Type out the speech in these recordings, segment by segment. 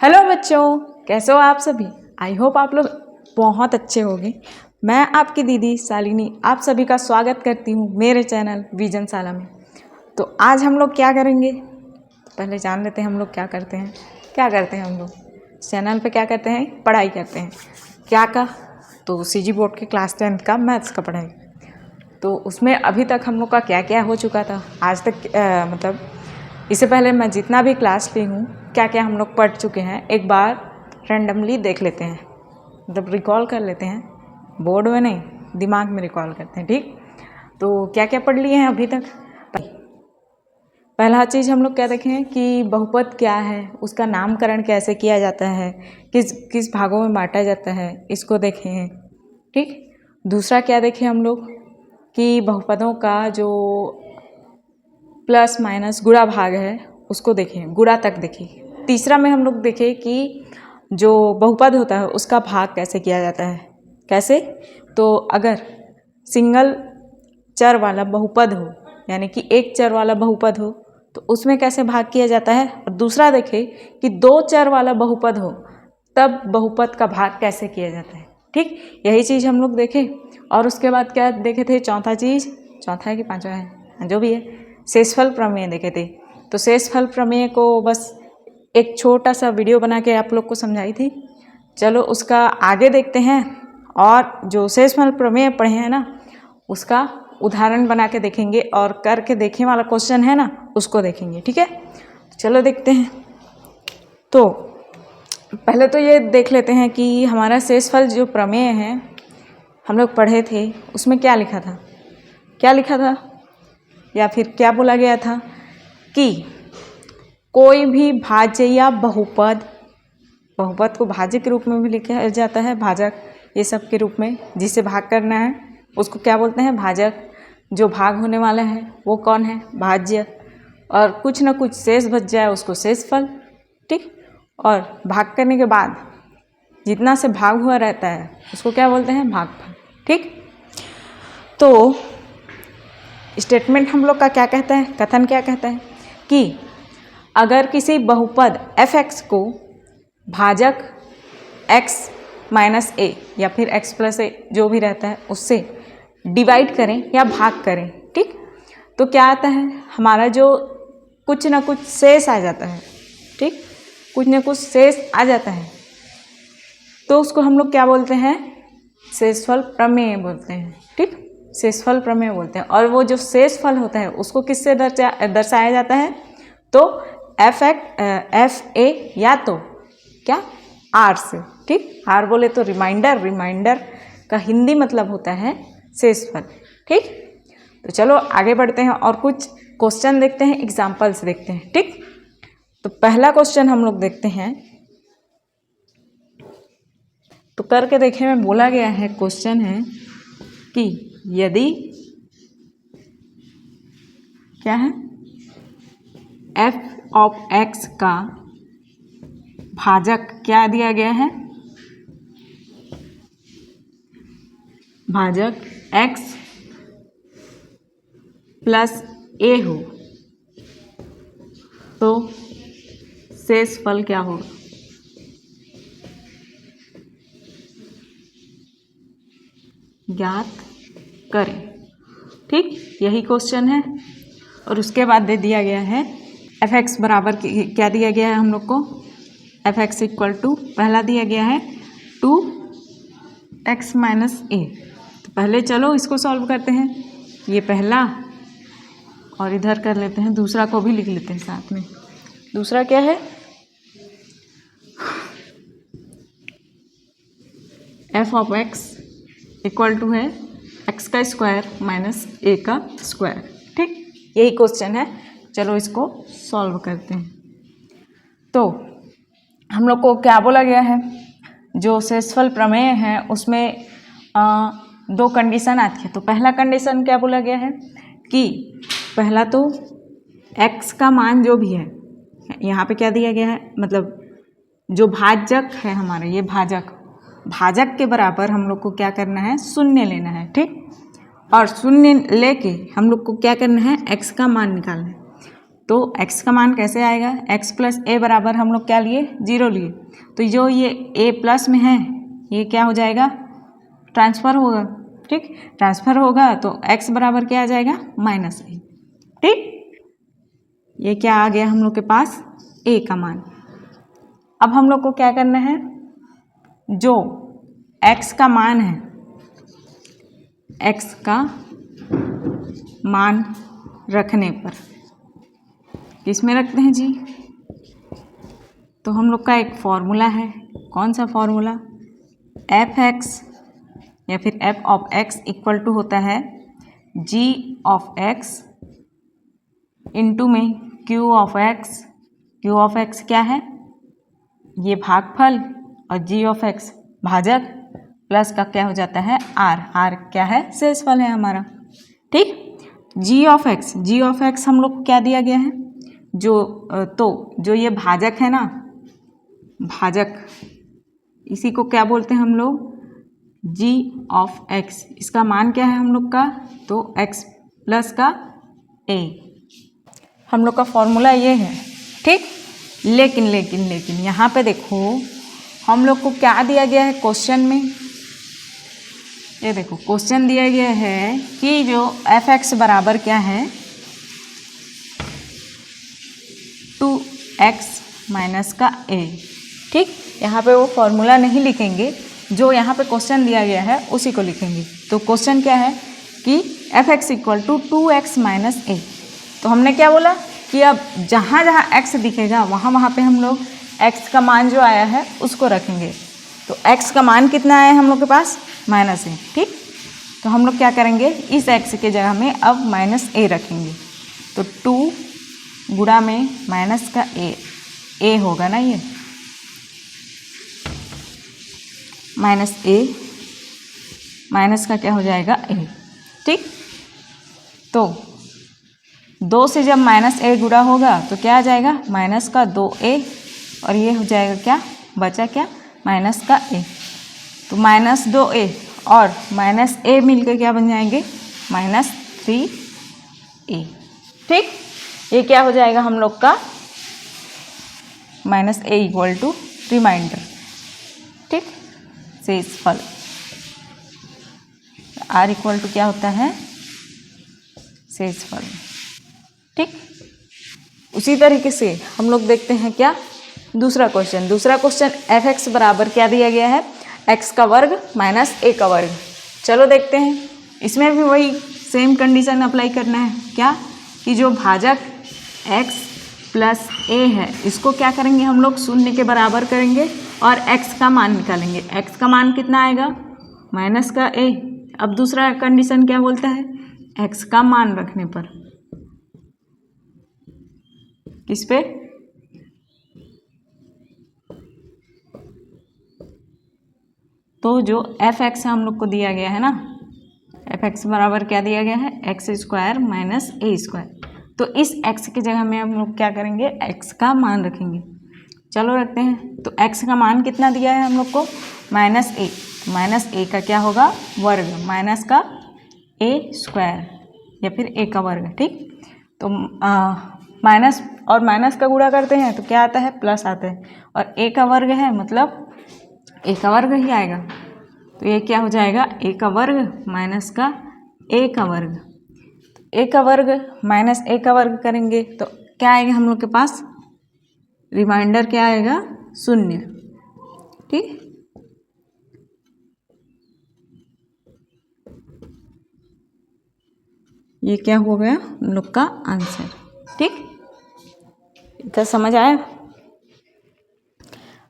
Hello बच्चों, कैसे हो आप सभी। आई होप आप लोग बहुत अच्छे होंगे। मैं आपकी दीदी शालिनी आप सभी का स्वागत करती हूँ मेरे चैनल विजन शाला में। तो आज हम लोग क्या करेंगे, पहले जान लेते हैं हम लोग क्या करते हैं। हम लोग चैनल पे क्या करते हैं, पढ़ाई करते हैं। क्या का, तो सीजी बोर्ड के क्लास 10 का मैथ्स का पढ़ाई। तो उसमें अभी तक हम लोग का क्या क्या हो चुका था आज तक, मतलब इससे पहले मैं जितना भी क्लास ली हूँ क्या क्या हम लोग पढ़ चुके हैं एक बार रैंडमली देख लेते हैं, मतलब रिकॉल कर लेते हैं, बोर्ड में नहीं दिमाग में रिकॉल करते हैं। ठीक, तो क्या क्या पढ़ लिए हैं अभी तक। पहला चीज़ हम लोग क्या देखें कि बहुपद क्या है, उसका नामकरण कैसे किया जाता है, किस किस भागों में बांटा जाता है, इसको देखें हैं। ठीक, दूसरा क्या देखें हम लोग कि बहुपदों का जो प्लस माइनस गुणा भाग है उसको देखें, गुणा तक देखें। तीसरा में हम लोग देखें कि जो बहुपद होता है उसका भाग कैसे किया जाता है। कैसे, तो अगर सिंगल चर वाला बहुपद हो, यानी कि एक चर वाला बहुपद हो, तो उसमें कैसे भाग किया जाता है। और दूसरा देखें कि दो चर वाला बहुपद हो तब बहुपद का भाग कैसे किया जाता है। ठीक, यही चीज़ हम लोग देखें। और उसके बाद क्या देखे थे, चौथा है कि पांचवा है, जो भी है, शेषफल प्रमेय देखे थे। तो शेषफल प्रमेय को बस एक छोटा सा वीडियो बना के आप लोग को समझाई थी। चलो उसका आगे देखते हैं, और जो शेषफल प्रमेय पढ़े हैं ना उसका उदाहरण बना के देखेंगे, और करके देखें वाला क्वेश्चन है ना उसको देखेंगे। ठीक है, चलो देखते हैं। तो पहले तो ये देख लेते हैं कि हमारा शेषफल जो प्रमेय है हम लोग पढ़े थे उसमें क्या लिखा था, या फिर क्या बोला गया था कि कोई भी भाज्य या बहुपद को भाज्य के रूप में भी लिखा जाता है, भाजक ये सब के रूप में, जिसे भाग करना है उसको क्या बोलते हैं, भाजक। जो भाग होने वाला है वो कौन है, भाज्य। और कुछ ना कुछ शेष बच जाए उसको शेषफल। ठीक, और भाग करने के बाद जितना से भाग हुआ रहता है उसको क्या बोलते हैं, भागफल। ठीक, तो स्टेटमेंट हम लोग का क्या कहता है, कथन क्या कहता है कि अगर किसी बहुपद f(x) को भाजक x माइनस a या फिर x प्लस a जो भी रहता है उससे डिवाइड करें या भाग करें। ठीक, तो क्या आता है, हमारा जो कुछ ना कुछ शेष आ जाता है। ठीक, कुछ ना कुछ शेष आ जाता है तो उसको हम लोग क्या बोलते हैं, शेषफल प्रमेय बोलते हैं। ठीक, शेषफल प्रमेय बोलते हैं। और वो जो शेषफल होता है उसको किससे दर्शाया जाता है, तो एफ ए या तो क्या, आर से। ठीक, आर बोले तो रिमाइंडर का हिंदी मतलब होता है शेषफल। ठीक, तो चलो आगे बढ़ते हैं और कुछ क्वेश्चन देखते हैं, एग्जाम्पल्स देखते हैं। ठीक, तो पहला क्वेश्चन हम लोग देखते हैं, तो करके देखे में बोला गया है, क्वेश्चन है कि यदि क्या है, f(x) का भाजक क्या दिया गया है, भाजक x प्लस a हो तो शेषफल क्या होगा। ज्ञात करें। ठीक, यही क्वेश्चन है। और उसके बाद दे दिया गया है f(x) बराबर क्या दिया गया है हम लोग को, f(x) इक्वल टू पहला दिया गया है 2x माइनस a। तो पहले चलो इसको सॉल्व करते हैं, ये पहला, और इधर कर लेते हैं दूसरा को भी लिख लेते हैं साथ में। दूसरा क्या है, f(x) इक्वल टू है x का स्क्वायर माइनस a का स्क्वायर। ठीक, यही क्वेश्चन है। चलो इसको सॉल्व करते हैं। तो हम लोग को क्या बोला गया है, जो शेषफल प्रमेय है उसमें दो कंडीशन आती है। तो पहला कंडीशन क्या बोला गया है कि पहला तो x का मान जो भी है, यहाँ पे क्या दिया गया है, मतलब जो भाजक है हमारा, ये भाजक के बराबर हम लोग को क्या करना है, शून्य लेना है। ठीक, और शून्य लेके हम लोग को क्या करना है, x का मान निकालना है। तो x का मान कैसे आएगा, x प्लस ए बराबर हम लोग क्या लिए, 0 लिए। तो जो ये a प्लस में है ये क्या हो जाएगा, ट्रांसफ़र होगा। ठीक, ट्रांसफ़र होगा तो x बराबर क्या आ जाएगा, -a। ठीक, ये क्या आ गया हम लोग के पास, a का मान। अब हम लोग को क्या करना है, जो x का मान है, x का मान रखने पर किस में रखते हैं जी, तो हम लोग का एक फॉर्मूला है। कौन सा फॉर्मूला, f(x) या फिर f of x equal to होता है g ऑफ x इंटू में q of x। q of x क्या है, ये भागफल, और g ऑफ x भाजक, प्लस का क्या हो जाता है r। r क्या है, शेषफल है हमारा। ठीक, g ऑफ x हम लोग को क्या दिया गया है, जो ये भाजक है ना, भाजक, इसी को क्या बोलते हैं हम लोग, g ऑफ x। इसका मान क्या है हम लोग का, तो x प्लस का a, हम लोग का फॉर्मूला ये है। ठीक, लेकिन यहाँ पे देखो हम लोग को क्या दिया गया है क्वेश्चन में, ये देखो क्वेश्चन दिया गया है कि जो f(x) बराबर क्या है, 2x माइनस का a। ठीक, यहाँ पे वो फॉर्मूला नहीं लिखेंगे, जो यहाँ पे क्वेश्चन दिया गया है उसी को लिखेंगे। तो क्वेश्चन क्या है कि f(x) equal to 2x minus a। तो हमने क्या बोला कि अब जहाँ जहाँ x दिखेगा वहाँ पे हम लोग x का मान जो आया है उसको रखेंगे। तो x का मान कितना आया है हम लोग के पास, -a। ठीक, तो हम लोग क्या करेंगे, इस x के जगह में अब -a रखेंगे। तो 2 गुणा में माइनस का a होगा ना, ये -a माइनस का क्या हो जाएगा a। ठीक, तो 2 से जब -a गुणा होगा तो क्या आ जाएगा, माइनस का 2a, और ये हो जाएगा क्या, बचा क्या, माइनस का a। तो -2a और -a मिलकर क्या बन जाएंगे, -3a। ठीक, ये क्या हो जाएगा हम लोग का, -a इक्वल टू रिमाइंडर। ठीक, शेषफल r इक्वल टू क्या होता है, शेषफल। ठीक, उसी तरीके से हम लोग देखते हैं क्या, दूसरा क्वेश्चन f(x) बराबर क्या दिया गया है, x का वर्ग माइनस a का वर्ग। चलो देखते हैं, इसमें भी वही सेम कंडीशन अप्लाई करना है, क्या कि जो भाजक x प्लस a है इसको क्या करेंगे हम लोग, शून्य के बराबर करेंगे और x का मान निकालेंगे। x का मान कितना आएगा, माइनस का a। अब दूसरा कंडीशन क्या बोलता है, x का मान रखने पर किस पे, तो जो f(x) हम लोग को दिया गया है ना, f(x) बराबर क्या दिया गया है, x² माइनस a²। तो इस x की जगह में हम लोग क्या करेंगे, x का मान रखेंगे। चलो रखते हैं, तो x का मान कितना दिया है हम लोग को, -a। -a का क्या होगा, वर्ग, माइनस का a² या फिर a का वर्ग। ठीक, तो माइनस और माइनस का गुणा करते हैं तो क्या आता है, प्लस आता है, और a का वर्ग है मतलब a का वर्ग ही आएगा। तो ये क्या हो जाएगा, a का वर्ग माइनस का a का वर्ग। a का वर्ग माइनस a का वर्ग करेंगे तो क्या आएगा हम लोग के पास, रिमाइंडर क्या आएगा, 0। ठीक, ये क्या हो गया हम लोग का आंसर। ठीक, इतना समझ आया।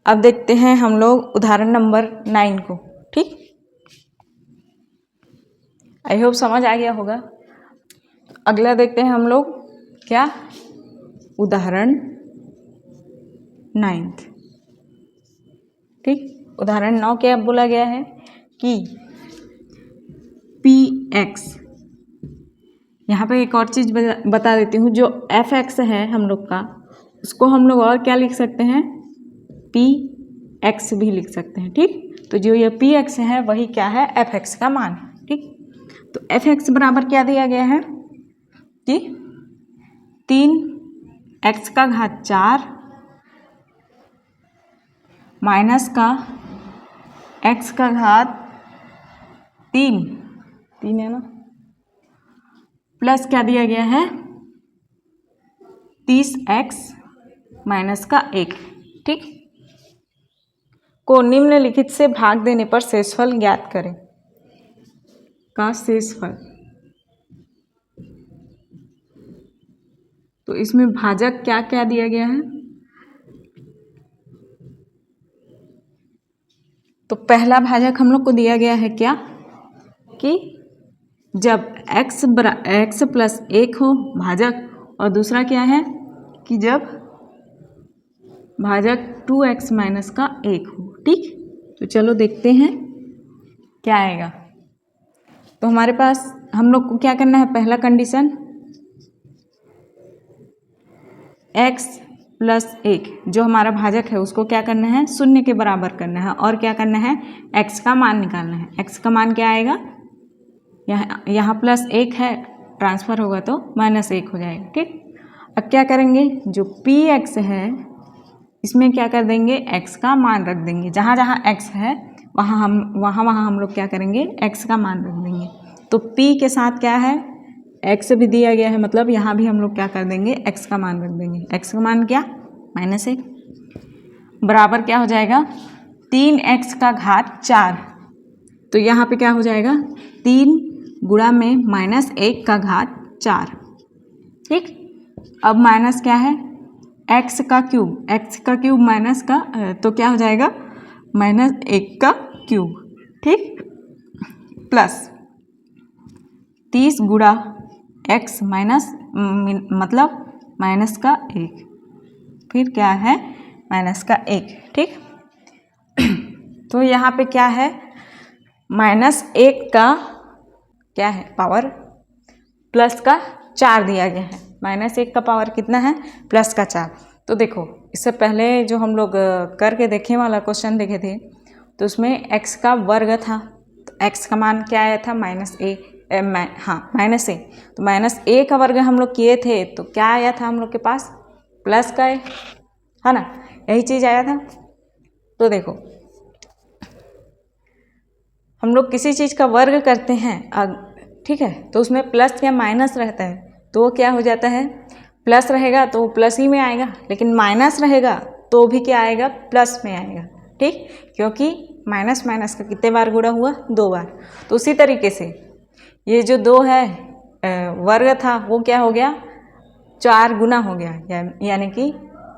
अब देखते हैं हम लोग उदाहरण नंबर 9 को। ठीक, आई होप समझ आ गया होगा। अगला देखते हैं हम लोग क्या, उदाहरण 9। ठीक, उदाहरण 9 क्या बोला गया है कि px, यहाँ पे एक और चीज़ बता देती हूँ, जो f(x) है हम लोग का, उसको हम लोग और क्या लिख सकते हैं, px भी लिख सकते हैं। ठीक, तो जो ये px है वही क्या है, f(x) का मान। ठीक, तो f(x) बराबर क्या दिया गया है कि 3 x का घात 4 माइनस का x का घात 3 है ना, प्लस क्या दिया गया है 30x माइनस का 1। ठीक, को निम्नलिखित से भाग देने पर शेषफल ज्ञात करें। का शेषफल, तो इसमें भाजक क्या क्या दिया गया है, तो पहला भाजक हम लोग को दिया गया है क्या कि जब x प्लस 1 हो भाजक, और दूसरा क्या है कि जब भाजक 2x माइनस का 1 हो। ठीक, तो चलो देखते हैं क्या आएगा। तो हमारे पास हम लोग को क्या करना है, पहला कंडीशन x प्लस 1 जो हमारा भाजक है उसको क्या करना है, शून्य के बराबर करना है, और क्या करना है x का मान निकालना है। x का मान क्या आएगा, यहाँ प्लस 1 है, ट्रांसफर होगा तो -1 हो जाएगा। ठीक, अब क्या करेंगे, जो px है इसमें क्या कर देंगे, x का मान रख देंगे। जहाँ जहाँ x है वहाँ हम लोग क्या करेंगे, x का मान रख देंगे। तो p के साथ क्या है, x भी दिया गया है, मतलब यहाँ भी हम लोग क्या कर देंगे, x का मान रख देंगे। x का मान क्या, -1 बराबर क्या हो जाएगा 3x का घात 4। तो यहाँ पे क्या हो जाएगा 3 गुणा में -1 का घात 4। ठीक, अब माइनस क्या है x का क्यूब माइनस का, तो क्या हो जाएगा -1 का क्यूब। ठीक, प्लस 30 गुणा x माइनस मतलब माइनस का 1, फिर क्या है -1। ठीक, तो यहाँ पे क्या है -1 का क्या है पावर प्लस का 4 दिया गया है। -1 का पावर कितना है, प्लस का 4। तो देखो इससे पहले जो हम लोग करके देखे वाला क्वेश्चन देखे थे तो उसमें x का वर्ग था, तो x का मान क्या आया था -a। -a, तो -a का वर्ग हम लोग किए थे तो क्या आया था हम लोग के पास, प्लस का है ना, यही चीज़ आया था। तो देखो हम लोग किसी चीज़ का वर्ग करते हैं, ठीक है, तो उसमें प्लस या माइनस रहता है तो क्या हो जाता है, प्लस रहेगा तो प्लस ही में आएगा, लेकिन माइनस रहेगा तो भी क्या आएगा, प्लस में आएगा। ठीक, क्योंकि माइनस माइनस का कितने बार गुणा हुआ, 2 बार। तो उसी तरीके से ये जो 2 है वर्ग था वो क्या हो गया 4 गुना हो गया, यानी कि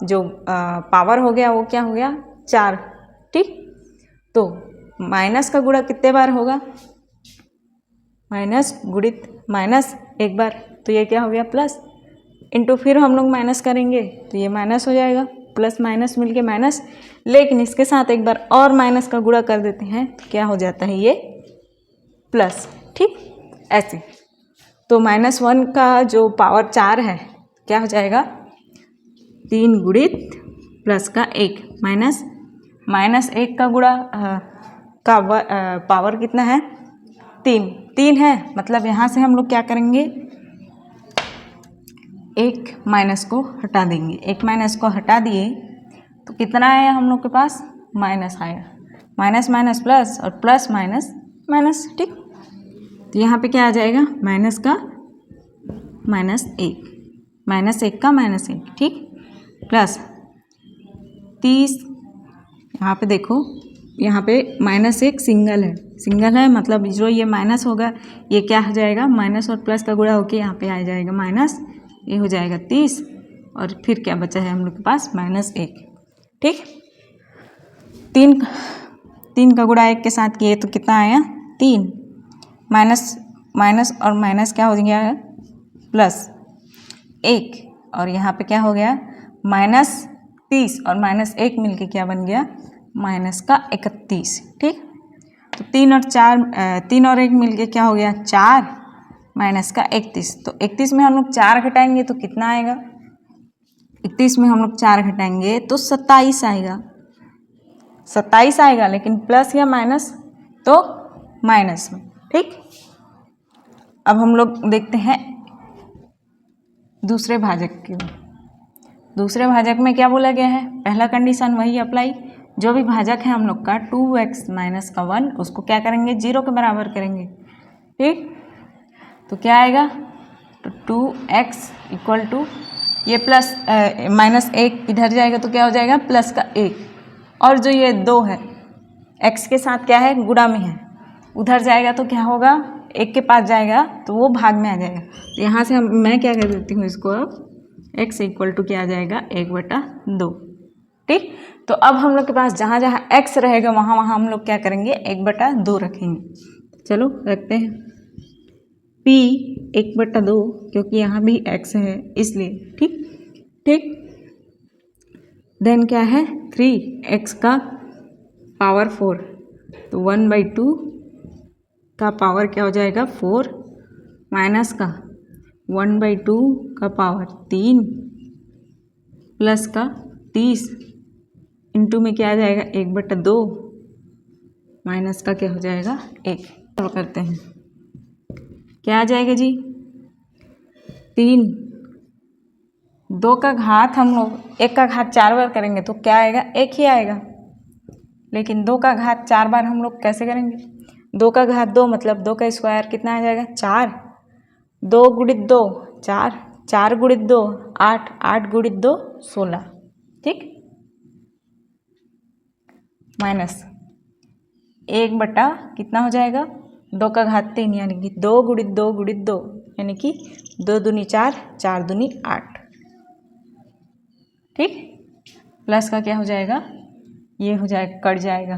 जो पावर हो गया वो क्या हो गया 4। ठीक, तो माइनस का गुणा कितने बार होगा, माइनस गुणित माइनस एक बार, तो ये क्या हो गया प्लस, इंटू फिर हम लोग माइनस करेंगे तो ये माइनस हो जाएगा, प्लस माइनस मिलके माइनस, लेकिन इसके साथ एक बार और माइनस का गुणा कर देते हैं तो क्या हो जाता है ये प्लस। ठीक, ऐसे तो -1 का जो पावर 4 है क्या हो जाएगा 3 गुणित प्लस का 1 माइनस 1 का गुणा का पावर कितना है 3 है, मतलब यहाँ से हम लोग क्या करेंगे, एक माइनस को हटा देंगे। एक माइनस को हटा दिए तो कितना आया हम लोग के पास, माइनस आया, माइनस माइनस प्लस और प्लस माइनस माइनस। ठीक, तो यहाँ पे क्या आ जाएगा माइनस का -1, -1 का -1। ठीक, प्लस 30, यहाँ पे देखो यहाँ पे -1 सिंगल है, मतलब जो ये माइनस होगा ये क्या हो जाएगा, माइनस और प्लस का गुणा होके यहाँ पे आ जाएगा माइनस, ये हो जाएगा 30, और फिर क्या बचा है हम लोग के पास -1। ठीक, 3 का गुणा 1 के साथ किए तो कितना आया 3, माइनस और माइनस क्या हो गया है +1, और यहाँ पे क्या हो गया -30 और -1 मिलके क्या बन गया -31। ठीक, तो 3 और 1 मिलके क्या हो गया 4 -31। तो 31 में हम लोग 4 घटाएंगे तो कितना आएगा, 31 में हम लोग 4 घटाएंगे तो 27 आएगा, 27 आएगा, लेकिन प्लस या माइनस, तो माइनस में। ठीक, अब हम लोग देखते हैं दूसरे भाजक के, दूसरे भाजक में क्या बोला गया है, पहला कंडीशन वही अप्लाई, जो भी भाजक है हम लोग का 2x माइनस का 1 उसको क्या करेंगे 0 के बराबर करेंगे। ठीक, तो क्या आएगा, तो 2x इक्वल टू ये प्लस माइनस 1 इधर जाएगा तो क्या हो जाएगा प्लस का 1, और जो ये 2 है x के साथ क्या है गुणा में है, उधर जाएगा तो क्या होगा 1 के पास जाएगा तो वो भाग में आ जाएगा। तो यहाँ से मैं क्या कर देती हूँ इसको, अब x इक्वल टू क्या आ जाएगा 1/2। ठीक, तो अब हम लोग के पास जहाँ जहाँ x रहेगा वहाँ वहाँ हम लोग क्या करेंगे 1/2 रखेंगे। चलो रखते हैं p 1/2, क्योंकि यहाँ भी x है इसलिए। ठीक ठीक, देन क्या है 3x का पावर 4, तो 1/2 का पावर क्या हो जाएगा 4 माइनस का 1/2 का पावर 3 प्लस का 30 इंटू में क्या आ जाएगा 1/2 माइनस का क्या हो जाएगा 1। तो करते हैं क्या आ जाएगा जी 3, 2 का घात हम लोग 1 का घात 4 बार करेंगे तो क्या आएगा 1 ही आएगा, लेकिन 2 का घात 4 बार हम लोग कैसे करेंगे, 2 का घात 2 मतलब 2 का स्क्वायर कितना आ जाएगा 4, 2 गुणित 2 4, 4 गुणित 2 8, 8 गुणित 2 16। ठीक, माइनस 1 कितना हो जाएगा 2 का घात 3 यानी कि 2 गुणित 2 गुणित 2 यानी कि 2 दूनी 4, 4 दूनी 8। ठीक, प्लस का क्या हो जाएगा ये हो जाएगा कट जाएगा,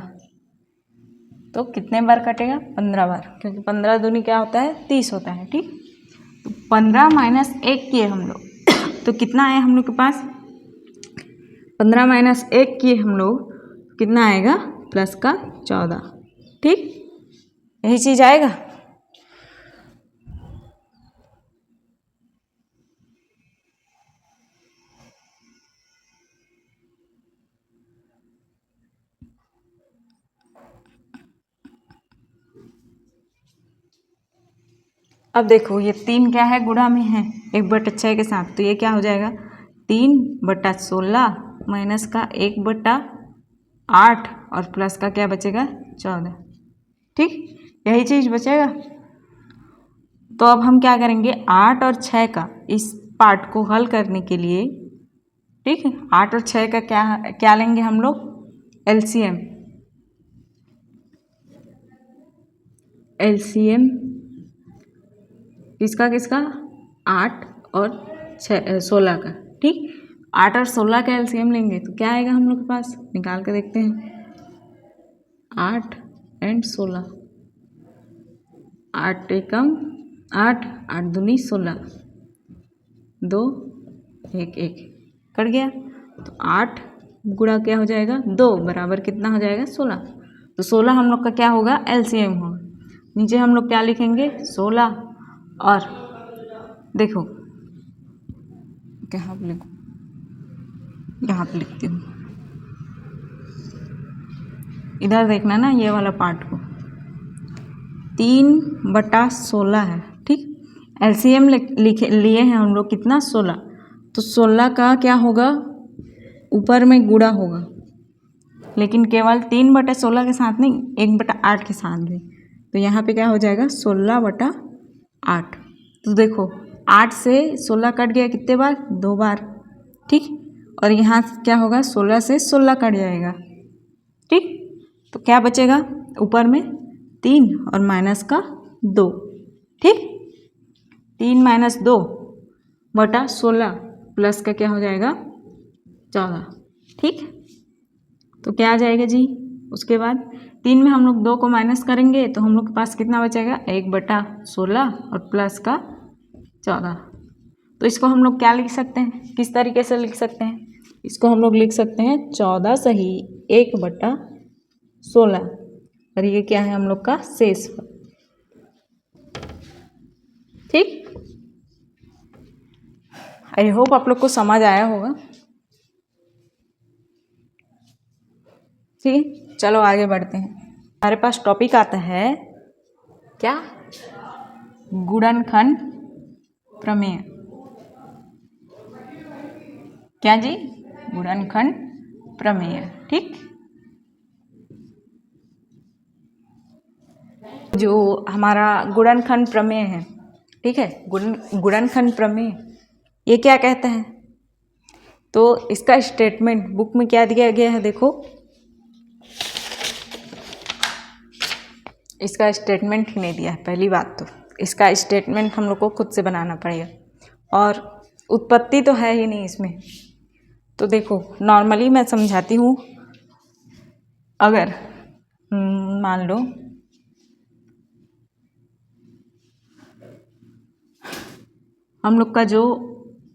तो कितने बार कटेगा 15 बार, क्योंकि 15 दूनी क्या होता है 30 होता है। ठीक, तो 15 माइनस 1 किए हम लोग तो कितना आया हम लोग के पास 15 माइनस 1 किए हम लोग कितना आएगा प्लस का 14। ठीक, यही चीज़ आएगा। अब देखो ये 3 क्या है गुणा में है 1/6 के साथ, तो ये क्या हो जाएगा 3/16 माइनस का 1/8 और प्लस का क्या बचेगा 14। ठीक, यही चीज़ बचेगा। तो अब हम क्या करेंगे 8 और 6 का इस पार्ट को हल करने के लिए, ठीक है 8 और 6 का क्या लेंगे हम लोग एलसीएम। एलसीएम किसका किसका 8 और 16 का। ठीक, 8 और 16 का एलसीएम लेंगे तो क्या आएगा हम लोग के पास, निकाल के देखते हैं 8 एंड 16, 8 एकम 8, 8 दूनी 16, 2 1 1 कट गया, तो 8 गुणा क्या हो जाएगा 2 बराबर कितना हो जाएगा 16, तो 16 हम लोग का क्या होगा एलसीएम होगा। नीचे हम लोग क्या लिखेंगे 16, और देखो यहाँ पे लिखो, यहाँ पे लिखती हूँ, इधर देखना ना ये वाला पार्ट को 3/16 है। ठीक, एलसीएम लिए हैं हम लोग कितना 16, तो 16 का क्या होगा ऊपर में गुणा होगा, लेकिन केवल 3/16 के साथ नहीं 1/8 के साथ भी, तो यहाँ पे क्या हो जाएगा 16/8। तो देखो 8 से 16 कट गया कितने बार 2 बार। ठीक, और यहाँ क्या होगा 16 से 16 कट जाएगा। ठीक, तो क्या बचेगा ऊपर में 3 और माइनस का 2। ठीक, 3 माइनस 2/16 प्लस का क्या हो जाएगा 14। ठीक, तो क्या आ जाएगा जी, उसके बाद 3 में हम लोग 2 को माइनस करेंगे तो हम लोग के पास कितना बचेगा 1/16 और प्लस का 14। तो इसको हम लोग क्या लिख सकते हैं, किस तरीके से लिख सकते हैं, इसको हम लोग लिख सकते हैं 14 सही 1/16, और ये क्या है हम लोग का शेष। ठीक, आई होप आप लोग को समझ आया होगा। ठीक है, चलो आगे बढ़ते हैं। हमारे पास टॉपिक आता है क्या गुणनखंड प्रमेय। क्या जी, गुणनखंड प्रमेय। ठीक, जो हमारा गुणनखंड प्रमेय है, ठीक है, गुणनखंड प्रमेय ये क्या कहता है, तो इसका स्टेटमेंट बुक में क्या दिया गया है, देखो इसका स्टेटमेंट ही नहीं दिया है। पहली बात तो इसका स्टेटमेंट हम लोग को खुद से बनाना पड़ेगा, और उत्पत्ति तो है ही नहीं इसमें। तो देखो नॉर्मली मैं समझाती हूँ, अगर मान लो हम लोग का जो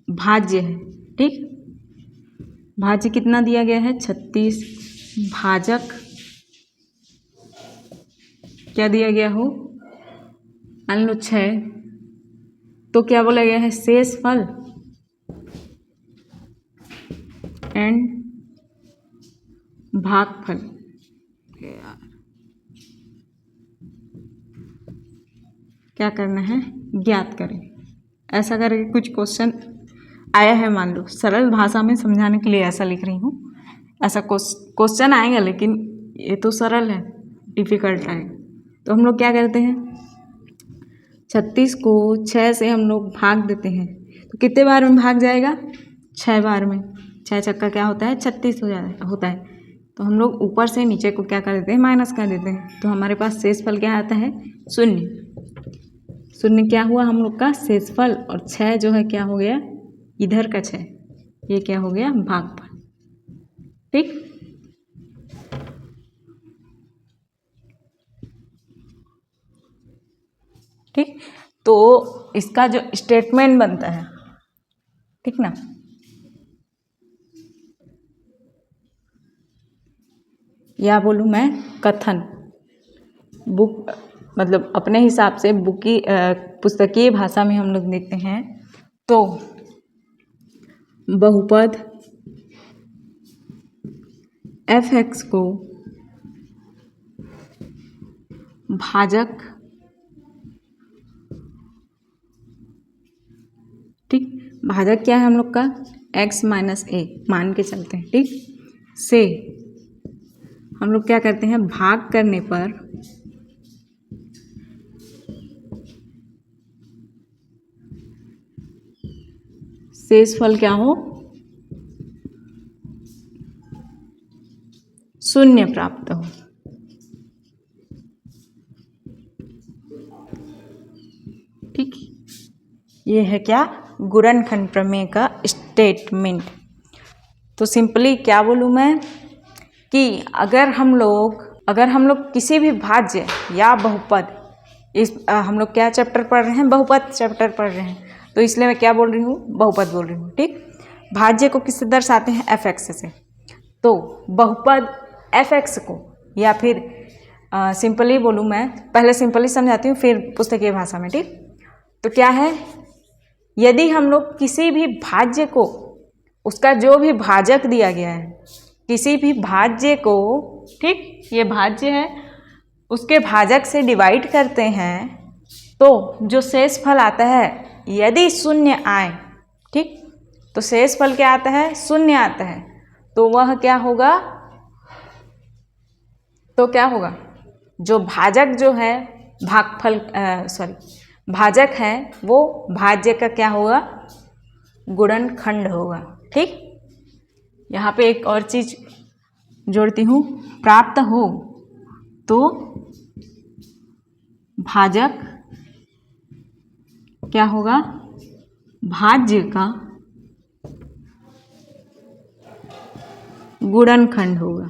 भाज्य है, ठीक, भाज्य कितना दिया गया है 36, भाजक क्या दिया गया हो, मान लो 6, तो क्या बोला गया है, शेषफल एंड भागफल। क्या करना है, ज्ञात करें। ऐसा करके कुछ क्वेश्चन आया है, मान लो सरल भाषा में समझाने के लिए ऐसा लिख रही हूँ। ऐसा क्वेश्चन आएगा, लेकिन ये तो सरल है, डिफिकल्ट आएगा। तो हम लोग क्या करते हैं, 36 को 6 से हम लोग भाग देते हैं, तो कितने बार में भाग जाएगा, 6 बार में। 6 छक्का क्या होता है, 36 होता है। तो हम लोग ऊपर से नीचे को क्या कर देते हैं, माइनस कर देते हैं। तो हमारे पास शेषफल क्या आता है, 0। 0 क्या हुआ हम लोग का शेषफल, और 6 जो है क्या हो गया, इधर का 6, ये क्या हो गया, भागफल। ठीक, ठीक, तो इसका जो स्टेटमेंट बनता है, ठीक ना, या बोलूँ मैं कथन, बुक मतलब अपने हिसाब से बुक की पुस्तकीय भाषा में हम लोग देखते हैं, तो बहुपद f(x) को भाजक, ठीक, भाजक क्या है हम लोग का, x - a मान के चलते हैं, ठीक, से हम लोग क्या करते हैं, भाग करने पर शेषफल क्या हो, 0 प्राप्त हो। ठीक, ये है क्या, गुणनखंड प्रमेय का स्टेटमेंट। तो सिंपली क्या बोलूँ मैं, कि अगर हम लोग किसी भी भाज्य या बहुपद, इस हम लोग क्या चैप्टर पढ़ रहे हैं, बहुपद चैप्टर पढ़ रहे हैं, तो इसलिए मैं क्या बोल रही हूँ, बहुपद बोल रही हूँ। ठीक, भाज्य को किससे दर्शाते हैं, f(x) से। तो बहुपद f(x) को, या फिर सिंपली बोलूँ मैं, पहले सिंपली समझाती हूँ फिर पुस्तकीय भाषा में। ठीक, तो क्या है, यदि हम लोग किसी भी भाज्य को, उसका जो भी भाजक दिया गया है, किसी भी भाज्य को, ठीक, ये भाज्य है, उसके भाजक से डिवाइड करते हैं, तो जो शेषफल आता है, यदि 0 आए, ठीक, तो शेषफल क्या आता है, 0 आता है, तो वह क्या होगा, जो भाजक जो है, भाजक है, वो भाज्य का क्या होगा, गुणनखंड होगा। ठीक, यहाँ पे एक और चीज जोड़ती हूँ, प्राप्त हो तो भाजक क्या होगा, भाज्य का गुणनखंड होगा।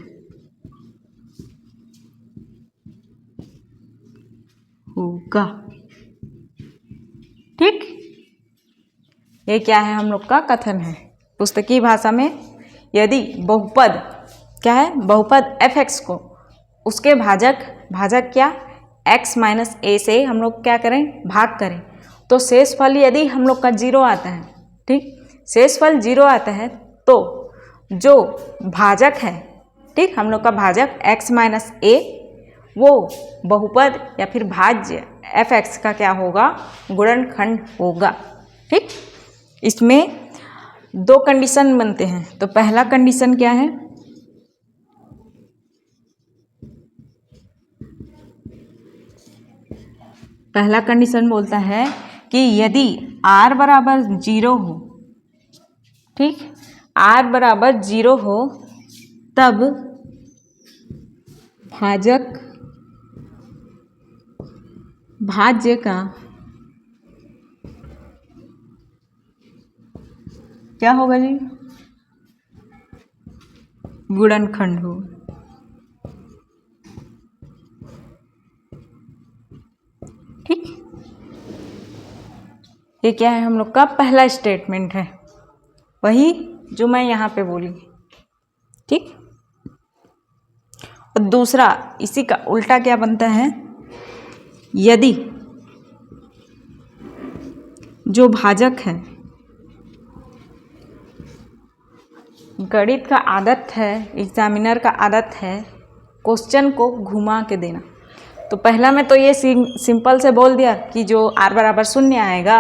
ठीक, ये क्या है, हम लोग का कथन है पुस्तकीय भाषा में। यदि बहुपद क्या है, बहुपद f(x) को उसके भाजक क्या, x - a से हम लोग क्या करें, भाग करें, तो शेषफल यदि हम लोग का 0 आता है, ठीक, शेषफल 0 आता है, तो जो भाजक है, ठीक, हम लोग का भाजक x - a, वो बहुपद या फिर भाज्य f(x) का क्या होगा, गुणनखंड होगा। ठीक, इसमें दो कंडीशन बनते हैं। तो पहला कंडीशन क्या है, पहला कंडीशन बोलता है कि यदि r बराबर 0 हो, ठीक, r बराबर 0 हो, तब भाजक भाज्य का क्या होगा जी, गुणनखंड हो। ठीक, ये क्या है, हम लोग का पहला स्टेटमेंट है, वही जो मैं यहाँ पे बोली। ठीक, और दूसरा इसी का उल्टा क्या बनता है, यदि जो भाजक है, गणित का आदत है, एग्जामिनर का आदत है क्वेश्चन को घुमा के देना। तो पहला में तो ये सिंपल से बोल दिया कि जो r बराबर 0 आएगा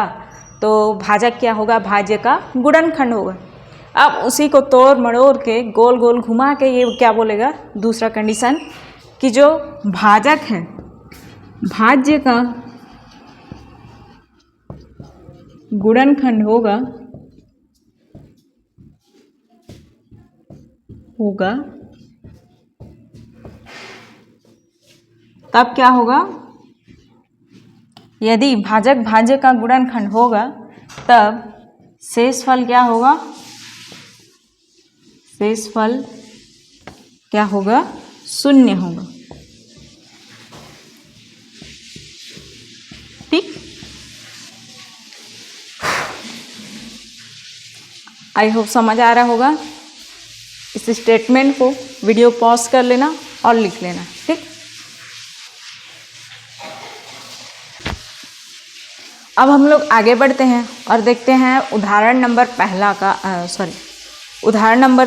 तो भाजक क्या होगा, भाज्य का गुणनखंड होगा। अब उसी को तोड़ मड़ोड़ के गोल गोल घुमा के ये क्या बोलेगा, दूसरा कंडीशन, कि जो भाजक है भाज्य का गुणनखंड होगा तब क्या होगा, यदि भाजक भाज्य का गुणनखंड होगा तब शेषफल क्या होगा, शेषफल क्या होगा, 0 होगा। ठीक, आई होप समझ आ रहा होगा। इस स्टेटमेंट को वीडियो पॉज कर लेना और लिख लेना। ठीक, अब हम लोग आगे बढ़ते हैं और देखते हैं उदाहरण नंबर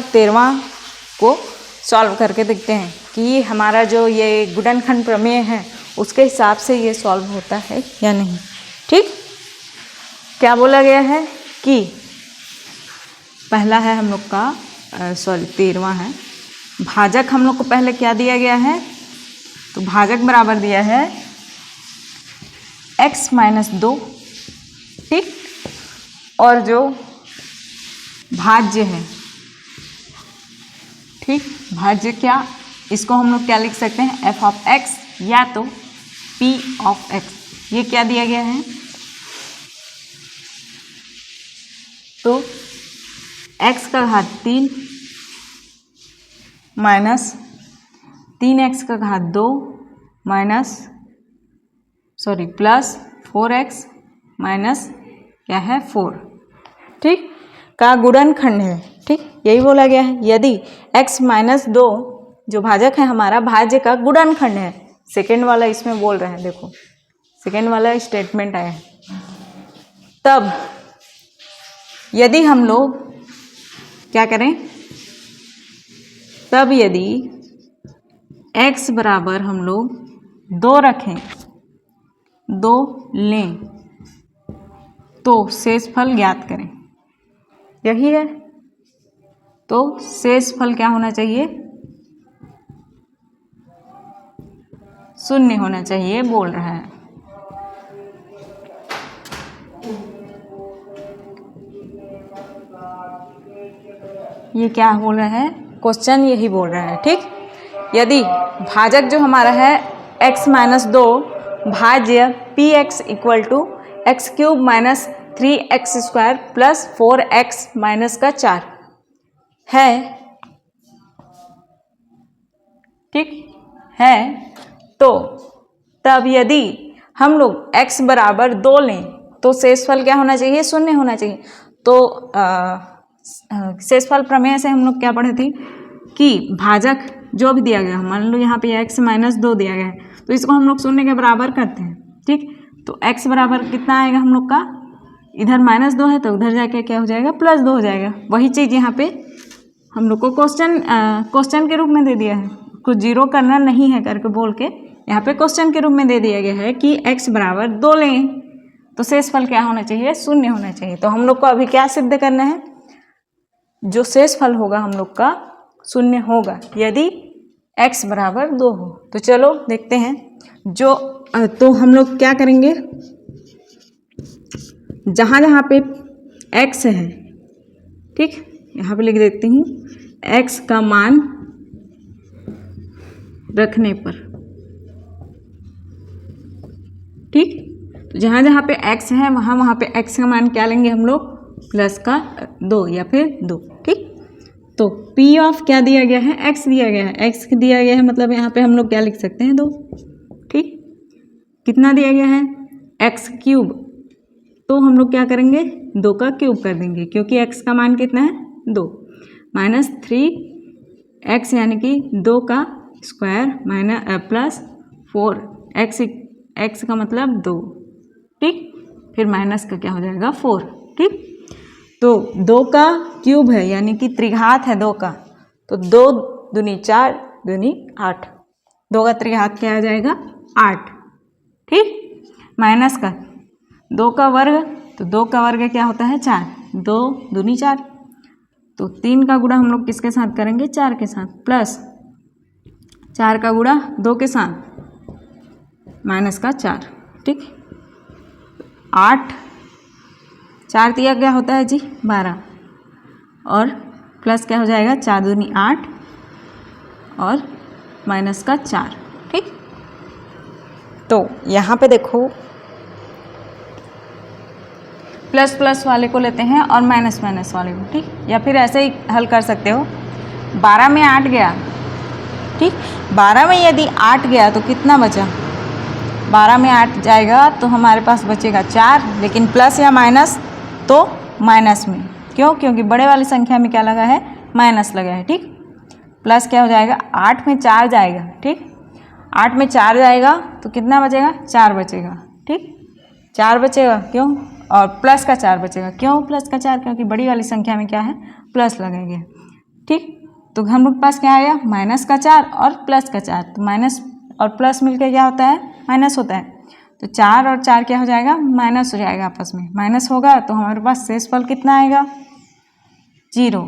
13 को सॉल्व करके देखते हैं कि हमारा जो ये गुणनखंड प्रमेय है उसके हिसाब से ये सॉल्व होता है या नहीं। ठीक, क्या बोला गया है कि पहला है हम लोग का 13वां है, भाजक हम लोग को पहले क्या दिया गया है, तो भाजक बराबर दिया है x - 2। ठीक, और जो भाज्य है, ठीक, भाज्य क्या, इसको हम लोग क्या लिख सकते हैं, f(x) या तो p(x), ये क्या दिया गया है, तो x का घात 3 माइनस 3x का घात 2 प्लस 4x माइनस क्या है 4, ठीक, का गुणनखंड है। ठीक, यही बोला गया है, यदि x - 2 जो भाजक है हमारा भाज्य का गुणनखंड है। सेकेंड वाला इसमें बोल रहे हैं, देखो सेकेंड वाला स्टेटमेंट आया है, तब यदि हम लोग क्या करें, तब यदि x बराबर हम लोग 2 रखें, 2 लें, तो शेषफल ज्ञात करें, यही है। तो शेषफल क्या होना चाहिए, 0 होना चाहिए बोल रहा है। ये क्या बोल रहा है, क्वेश्चन यही बोल रहा है। ठीक, यदि भाजक जो हमारा है x - 2 भाज्य px = x³ - 3x² + 4x - 4 है, ठीक है, तो तब यदि हम लोग x बराबर 2 लें तो शेषफल क्या होना चाहिए, 0 होना चाहिए। तो शेषफल प्रमेय से हम लोग क्या पढ़े थे कि भाजक जो भी दिया गया, मान लो यहाँ पे x - 2 दिया गया है, तो इसको हम लोग 0 के बराबर करते हैं। ठीक, तो x बराबर कितना आएगा हम लोग का, इधर -2 है तो उधर जाके क्या हो जाएगा, +2 हो जाएगा। वही चीज़ यहाँ पे हम लोग को क्वेश्चन के रूप में दे दिया है, कुछ जीरो करना नहीं है करके बोल के यहाँ पे क्वेश्चन के रूप में दे दिया गया है कि x बराबर 2 लें तो शेषफल क्या होना चाहिए, 0 होना चाहिए। तो हम लोग को अभी क्या सिद्ध करना है, जो शेष फल होगा हम लोग का शून्य होगा यदि x बराबर 2 हो। तो चलो देखते हैं तो हम लोग क्या करेंगे, जहाँ जहाँ पे x है, ठीक, यहाँ पे लिख देती हूँ x का मान रखने पर, ठीक। तो जहाँ जहाँ पे x है वहाँ पे x का मान क्या लेंगे हम लोग, प्लस का 2 या फिर 2, ठीक। तो p ऑफ क्या दिया गया है, x दिया गया है, x दिया गया है मतलब यहाँ पे हम लोग क्या लिख सकते हैं 2, ठीक। कितना दिया गया है, x क्यूब, तो हम लोग क्या करेंगे 2 का क्यूब कर देंगे क्योंकि x का मान कितना है 2, माइनस 3x यानी कि 2 का स्क्वायर माइनस प्लस 4 x का मतलब 2, ठीक। फिर माइनस का क्या हो जाएगा 4, ठीक। तो 2 का क्यूब है यानी कि त्रिघात है 2 का, तो 2 दूनी 4 दूनी 8, 2 का त्रिघात क्या आ जाएगा 8, ठीक। माइनस का 2 का वर्ग, तो 2 का वर्ग क्या होता है 4, 2 दूनी 4, तो 3 का गुणा हम लोग किसके साथ करेंगे 4 के साथ, प्लस 4 का गुणा 2 के साथ माइनस का 4, ठीक। 8 4 दिया क्या होता है जी 12, और प्लस क्या हो जाएगा 4 दूनी 8 और माइनस का 4, ठीक। तो यहाँ पे देखो प्लस प्लस वाले को लेते हैं और माइनस माइनस वाले को, ठीक। या फिर ऐसे ही हल कर सकते हो, 12 में 8 गया, ठीक। 12 में यदि 8 गया तो कितना बचा, 12 में 8 जाएगा तो हमारे पास बचेगा 4, लेकिन प्लस या माइनस तो माइनस में, क्यों, क्योंकि बड़े वाली संख्या में क्या लगा है माइनस लगा है, ठीक। प्लस क्या हो जाएगा 8 में 4 जाएगा, ठीक। 8 में 4 जाएगा तो कितना बचेगा 4 बचेगा, ठीक। 4 बचेगा क्यों, और प्लस का 4 बचेगा, क्यों प्लस का 4, क्योंकि बड़ी वाली संख्या में क्या है प्लस लगाया गया, ठीक। तो हम लोग के पास क्या आया माइनस का 4 और प्लस का 4, तो माइनस और प्लस मिलकर क्या होता है माइनस होता है, तो 4 और 4 क्या हो जाएगा माइनस हो जाएगा, आपस में माइनस होगा तो हमारे पास शेष फल कितना आएगा 0।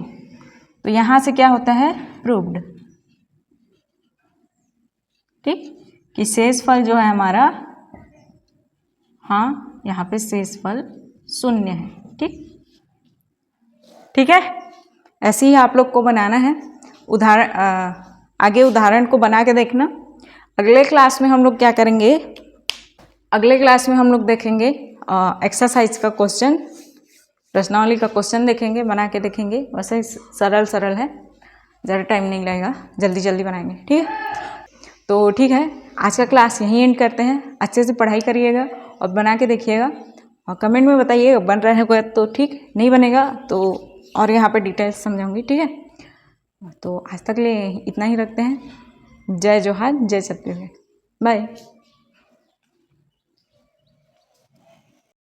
तो यहाँ से क्या होता है प्रूव्ड, ठीक, कि शेष फल जो है हमारा, हाँ यहाँ पे शेष फल 0 है, ठीक। ठीक है, ऐसे ही आप लोग को बनाना है उदाहरण, आगे उदाहरण को बना के देखना। अगले क्लास में हम लोग क्या करेंगे, अगले क्लास में हम लोग देखेंगे एक्सरसाइज का क्वेश्चन, प्रश्नावली का क्वेश्चन देखेंगे, बना के देखेंगे। वैसे सरल सरल है, ज़्यादा टाइम नहीं लगेगा, जल्दी जल्दी बनाएंगे, ठीक है। तो ठीक है, आज का क्लास यहीं एंड करते हैं। अच्छे से पढ़ाई करिएगा और बना के देखिएगा और कमेंट में बताइएगा बन रहा है तो ठीक, नहीं बनेगा तो और यहाँ पे डिटेल्स समझाऊंगी, ठीक है। तो आज तक लिए इतना ही रखते हैं। जय जोहार, जय छत्तीसगढ़, बाय।